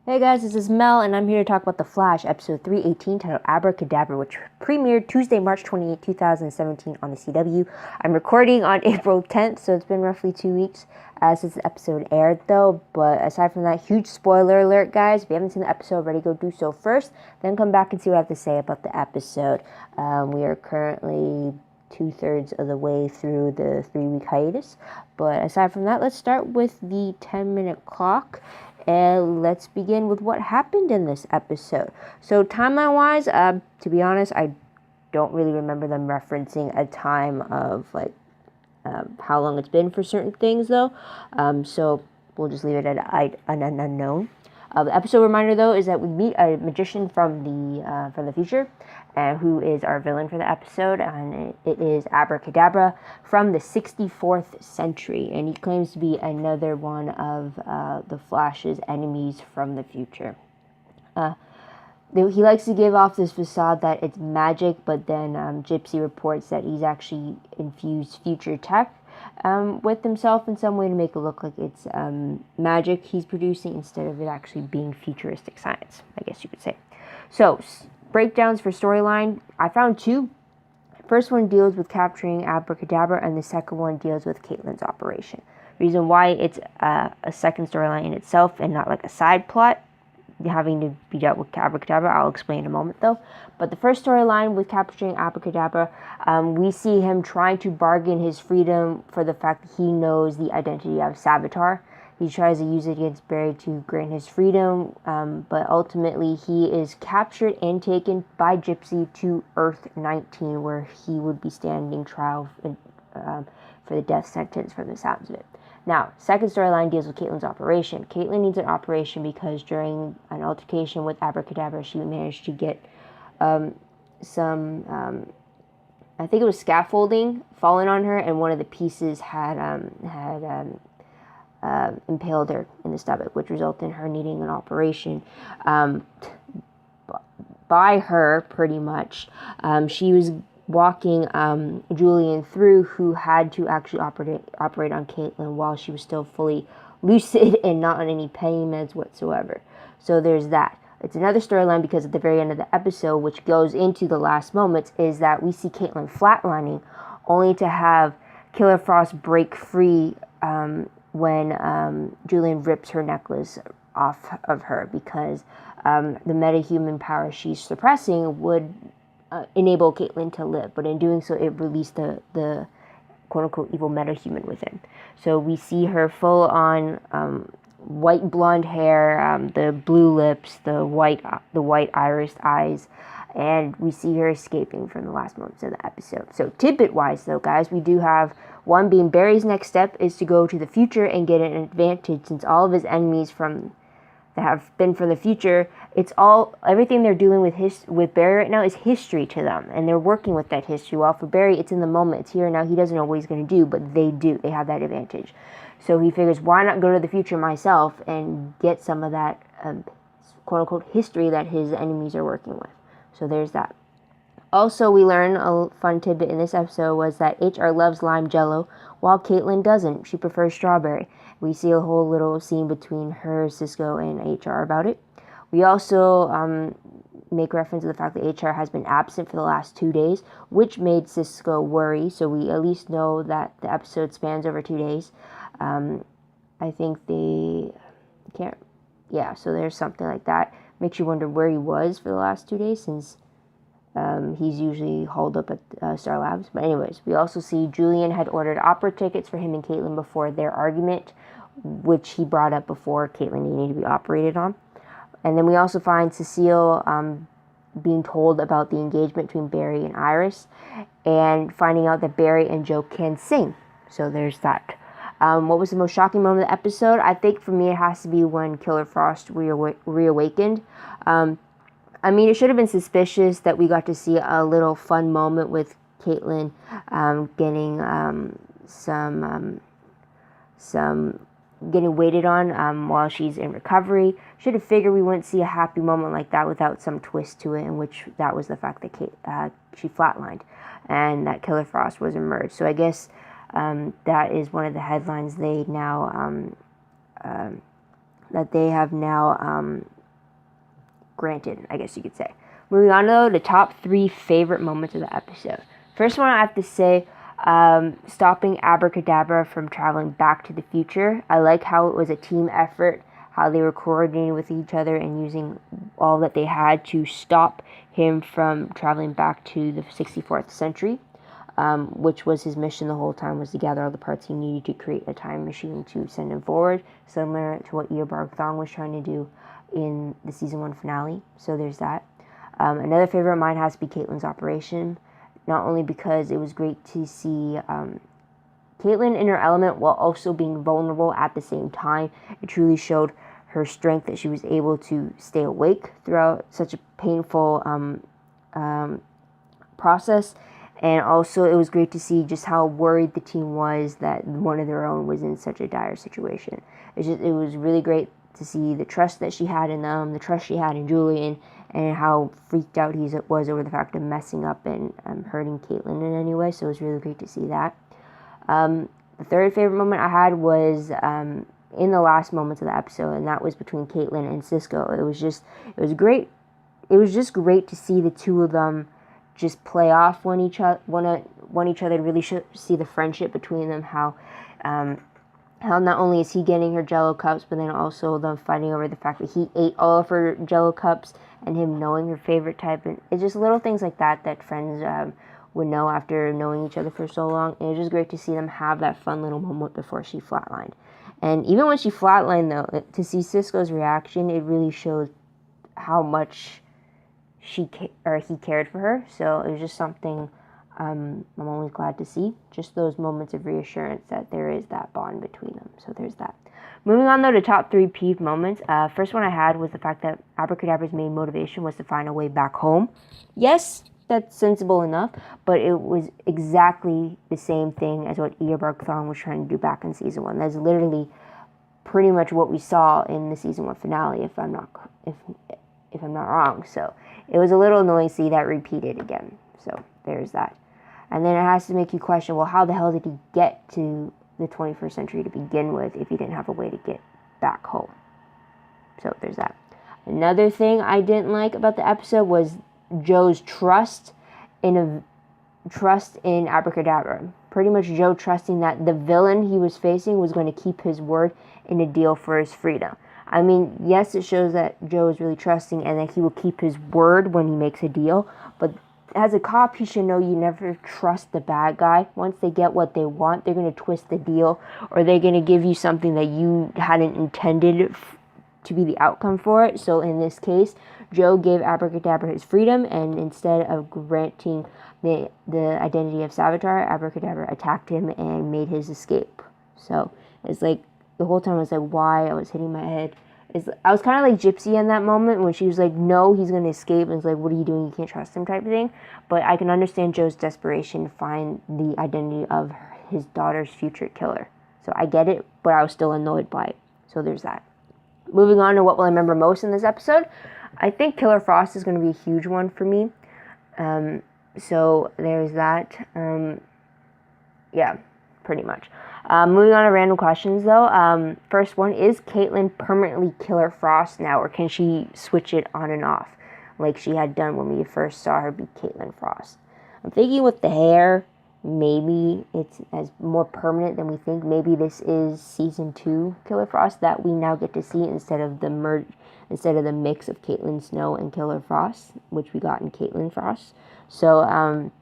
Hey guys, this is Mel, and I'm here to talk about The Flash, episode 318, titled Abra Kadabra, which premiered Tuesday, March 28, 2017 on the CW. I'm recording on April 10th, so it's been roughly 2 weeks since the episode aired, though. But aside from that, huge spoiler alert, guys. If you haven't seen the episode already, go do so first, then come back and see what I have to say about the episode. We are currently 2/3 of the way through the 3-week hiatus. But aside from that, let's start with the 10-minute clock. And let's begin with what happened in this episode. So timeline-wise, to be honest, I don't really remember them referencing a time of how long it's been for certain things, though. So we'll just leave it at an unknown. The episode reminder, though, is that we meet a magician from the future, who is our villain for the episode, and it is Abra Kadabra from the 64th century, and he claims to be another one of the Flash's enemies from the future. He likes to give off this facade that it's magic, but then Gypsy reports that he's actually infused future tech with himself in some way to make it look like it's magic he's producing instead of it actually being futuristic science, I guess you could say. So, breakdowns for storyline, I found two. First one deals with capturing Abra Kadabra, and the second one deals with Caitlin's operation. Reason why it's a second storyline in itself and not like a side plot having to be dealt with Abra Kadabra, I'll explain in a moment though. But the first storyline with capturing Abra Kadabra, we see him trying to bargain his freedom for the fact that he knows the identity of Savitar. He tries to use it against Barry to grant his freedom, but ultimately he is captured and taken by Gypsy to Earth 19, where he would be standing trial for the death sentence from the sounds of it. Now, second storyline deals with Caitlin's operation. Caitlin needs an operation because during an altercation with Abra Kadabra, she managed to get I think it was scaffolding fallen on her, and one of the pieces had impaled her in the stomach, which resulted in her needing an operation by her, pretty much. She was walking Julian through, who had to actually operate on Caitlin while she was still fully lucid and not on any pain meds whatsoever. So there's that. It's another storyline because at the very end of the episode, which goes into the last moments, is that we see Caitlin flatlining, only to have Killer Frost break free when Julian rips her necklace off of her, because the metahuman power she's suppressing would enable Caitlin to live, but in doing so, it released the quote-unquote evil metahuman within. So we see her full on white blonde hair, the blue lips, the white irised eyes, and we see her escaping from the last moments of the episode. So tidbit-wise, though, guys, we do have one being Barry's next step is to go to the future and get an advantage, since all of his enemies that have been from the future, everything they're doing with Barry right now is history to them, and they're working with that history. While for Barry, it's in the moment, it's here and now. He doesn't know what he's going to do, but they do. They have that advantage. So he figures, why not go to the future myself and get some of that quote-unquote history that his enemies are working with. So there's that. Also, we learn a fun tidbit in this episode was that HR loves lime jello, while Caitlin doesn't. She prefers strawberry. We see a whole little scene between her, Cisco, and HR about it. We also make reference to the fact that HR has been absent for the last 2 days, which made Cisco worry, so we at least know that the episode spans over 2 days. I think so there's something like that. Makes you wonder where he was for the last 2 days, since he's usually hauled up at Star Labs. But anyways, we also see Julian had ordered opera tickets for him and Caitlin before their argument, which he brought up before Caitlin needed to be operated on. And then we also find Cecile being told about the engagement between Barry and Iris, and finding out that Barry and Joe can sing. So there's that. What was the most shocking moment of the episode? I think for me it has to be when Killer Frost reawakened. I mean, it should have been suspicious that we got to see a little fun moment with Caitlin getting getting waited on while she's in recovery. Should have figured we wouldn't see a happy moment like that without some twist to it, in which that was the fact that she flatlined and that Killer Frost was emerged. So I guess that is one of the headlines they now that they have now granted, I guess you could say. Moving on, though, the top 3 favorite moments of the episode. First one, I have to say, stopping Abra Kadabra from traveling back to the future. I like how it was a team effort, how they were coordinating with each other and using all that they had to stop him from traveling back to the 64th century, which was his mission the whole time, was to gather all the parts he needed to create a time machine to send him forward, similar to what Abra Kadabra was trying to do in the season 1 finale. So there's that. Another favorite of mine has to be Caitlyn's operation, not only because it was great to see Caitlyn in her element while also being vulnerable at the same time. It truly showed her strength that she was able to stay awake throughout such a painful process. And also it was great to see just how worried the team was that one of their own was in such a dire situation. It was really great to see the trust that she had in them, the trust she had in Julian, and how freaked out he was over the fact of messing up and hurting Caitlyn in any way. So it was really great to see that. The third favorite moment I had was in the last moments of the episode, and that was between Caitlyn and Cisco. It was great. It was just great to see the two of them just play off one each other, really see the friendship between them, how not only is he getting her Jello cups, but then also them fighting over the fact that he ate all of her Jello cups and him knowing her favorite type. And it's just little things like that that friends would know after knowing each other for so long. And it was just great to see them have that fun little moment before she flatlined. And even when she flatlined, though, to see Cisco's reaction, it really showed how much he cared for her. So it was just something I'm always glad to see. Just those moments of reassurance that there is that bond between them. So there's that. Moving on, though, to top 3 peeve moments. First one I had was the fact that Abra Kadabra's main motivation was to find a way back home. Yes, that's sensible enough, but it was exactly the same thing as what Abra Kadabra was trying to do back in season 1. That's literally pretty much what we saw in the season 1 finale, if I'm not wrong. So it was a little annoying to see that repeated again. So there's that. And then it has to make you question, well, how the hell did he get to the 21st century to begin with if he didn't have a way to get back home? So there's that. Another thing I didn't like about the episode was Joe's trust in Abra Kadabra. Pretty much Joe trusting that the villain he was facing was going to keep his word in a deal for his freedom. I mean, yes, it shows that Joe is really trusting and that he will keep his word when he makes a deal, but as a cop, he should know you never trust the bad guy. Once they get what they want, they're going to twist the deal, or they're going to give you something that you hadn't intended to be the outcome for it. So in this case, Joe gave Abra Kadabra his freedom, and instead of granting the identity of Savitar, Abra Kadabra attacked him and made his escape. So it's like the whole time I was like, why? I was hitting my head. I was kind of like Gypsy in that moment when she was like, no, he's going to escape. And it's like, what are you doing? You can't trust him type of thing. But I can understand Joe's desperation to find the identity of his daughter's future killer. So I get it, but I was still annoyed by it. So there's that. Moving on to what will I remember most in this episode. I think Killer Frost is going to be a huge one for me. So there's that. Yeah, pretty much. Moving on to random questions, though. First one, is Caitlyn permanently Killer Frost now, or can she switch it on and off like she had done when we first saw her be Caitlyn Frost? I'm thinking with the hair, maybe it's as more permanent than we think. Maybe this is season 2 Killer Frost that we now get to see instead of the mix of Caitlyn Snow and Killer Frost, which we got in Caitlyn Frost. So,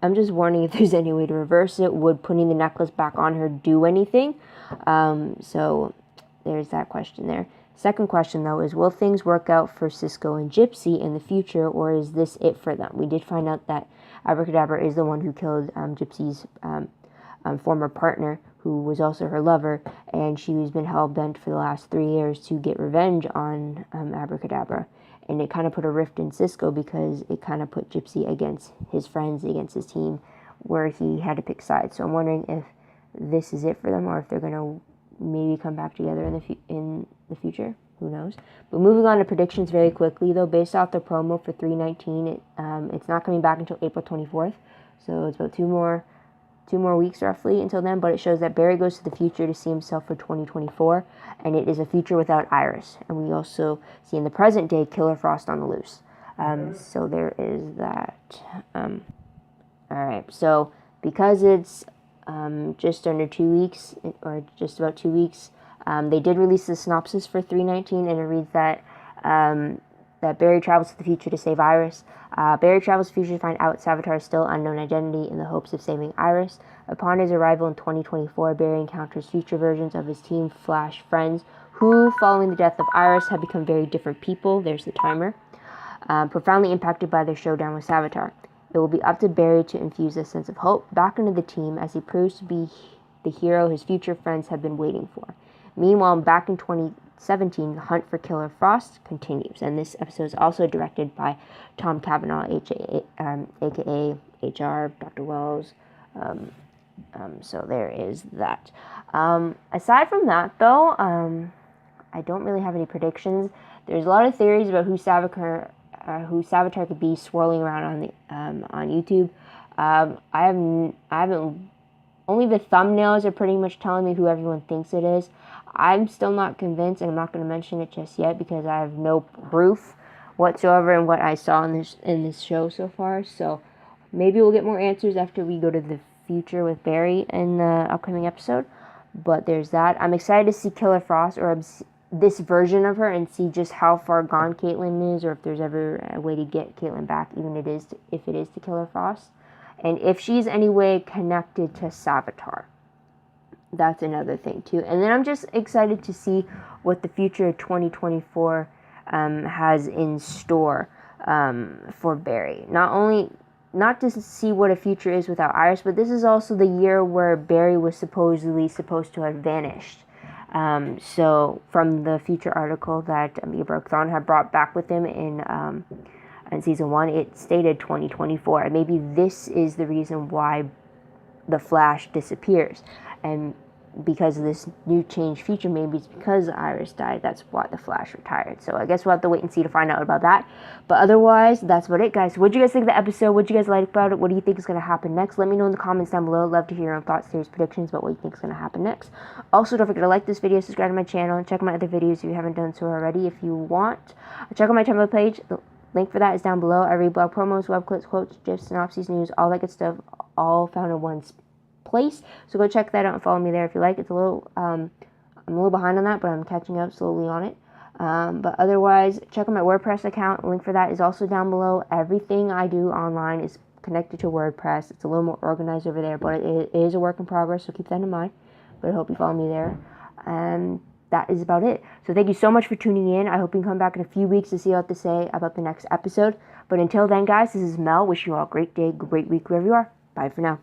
I'm just wondering if there's any way to reverse it. Would putting the necklace back on her do anything? So there's that question there. Second question, though, is will things work out for Cisco and Gypsy in the future, or is this it for them? We did find out that Abra Kadabra is the one who killed Gypsy's former partner, who was also her lover, and she's been hell-bent for the last 3 years to get revenge on Abra Kadabra. And it kind of put a rift in Cisco because it kind of put Gypsy against his friends, against his team, where he had to pick sides. So I'm wondering if this is it for them, or if they're going to maybe come back together in the future. Who knows? But moving on to predictions very quickly, though, based off the promo for 319, it's not coming back until April 24th. So it's about two 2 more weeks roughly until then, but it shows that Barry goes to the future to see himself for 2024, and it is a future without Iris. And we also see in the present day Killer Frost on the loose. So there is that. Alright, so because it's just under 2 weeks, or just about 2 weeks, they did release the synopsis for 319, and it reads that that Barry travels to the future to save Iris. Barry travels to the future to find out Savitar's still unknown identity in the hopes of saving Iris. Upon his arrival in 2024, Barry encounters future versions of his Team Flash friends who, following the death of Iris, have become very different people. There's the timer. Profoundly impacted by their showdown with Savitar. It will be up to Barry to infuse a sense of hope back into the team as he proves to be the hero his future friends have been waiting for. Meanwhile, back in 2017, the hunt for Killer Frost continues, and this episode is also directed by Tom Cavanaugh, aka HR, Dr. Wells. So there is that. Aside from that, though, I don't really have any predictions. There's a lot of theories about who Savitar could be swirling around on YouTube. I haven't. Only the thumbnails are pretty much telling me who everyone thinks it is. I'm still not convinced, and I'm not going to mention it just yet because I have no proof whatsoever in what I saw in this show so far. So maybe we'll get more answers after we go to the future with Barry in the upcoming episode. But there's that. I'm excited to see Killer Frost, or this version of her, and see just how far gone Caitlin is, or if there's ever a way to get Caitlin back, even if it is to Killer Frost. And if she's any way connected to Savitar. That's another thing, too. And then I'm just excited to see what the future of 2024 has in store for Barry. Not to see what a future is without Iris, but this is also the year where Barry was supposed to have vanished. So from the future article that Abra Kadabra had brought back with him in season 1, it stated 2024. And maybe this is the reason why the Flash disappears. And because of this new changed future, maybe it's because Iris died. That's why the Flash retired. So I guess we'll have to wait and see to find out about that. But otherwise, that's about it, guys. So what do you guys think of the episode? What do you guys like about it? What do you think is going to happen next? Let me know in the comments down below. I'd love to hear your own thoughts, theories, predictions about what you think is going to happen next. Also, don't forget to like this video, subscribe to my channel, and check out my other videos if you haven't done so already. If you want, check out my Tumblr page. The link for that is down below. I read blog promos, web clips, quotes, gifs, synopses, news, all that good stuff, all found in one place. So go check that out and follow me there if you like. It's a little, I'm a little behind on that, but I'm catching up slowly on it. But otherwise, check out my WordPress account. The link for that is also down below. Everything I do online is connected to WordPress. It's a little more organized over there, but it is a work in progress, so keep that in mind. But I hope you follow me there. And that is about it. So thank you so much for tuning in. I hope you can come back in a few weeks to see what to say about the next episode. But until then, guys, this is Mel. Wish you all a great day, great week, wherever you are. Bye for now.